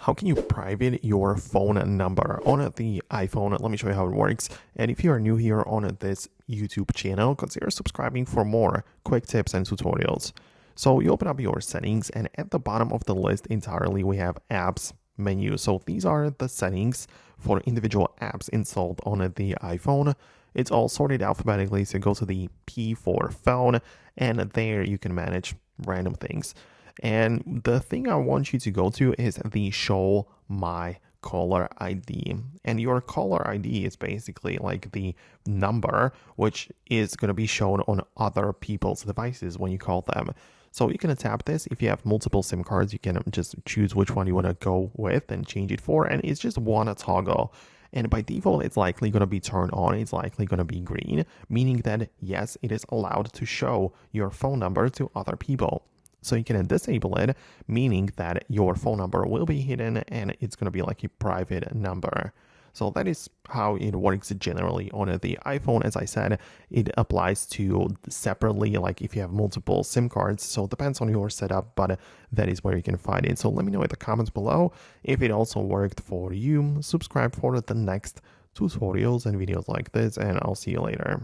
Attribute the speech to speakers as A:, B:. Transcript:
A: how can you private your phone number on the iPhone? Let me show you how it works. And if you are new here on this YouTube channel, consider subscribing for more quick tips and tutorials. So you open up your settings, and at the bottom of the list entirely, we have apps menu. So these are the settings for individual apps installed on the iPhone. It's all sorted alphabetically, so go to the P for phone, and there you can manage random things. And the thing I want you to go to is the show my caller ID. And your caller ID is basically like the number which is going to be shown on other people's devices when you call them. So you can tap this. If you have multiple SIM cards, you can just choose which one you want to go with and change it for. And it's just one toggle. And by default, it's likely going to be turned on. It's likely going to be green, meaning that yes, it is allowed to show your phone number to other people. So you can disable it, meaning that your phone number will be hidden and it's going to be like a private number. So that is how it works generally on the iPhone. As I said, it applies to separately, like if you have multiple SIM cards. So it depends on your setup, but that is where you can find it. So let me know in the comments below if it also worked for you. Subscribe for the next tutorials and videos like this, and I'll see you later.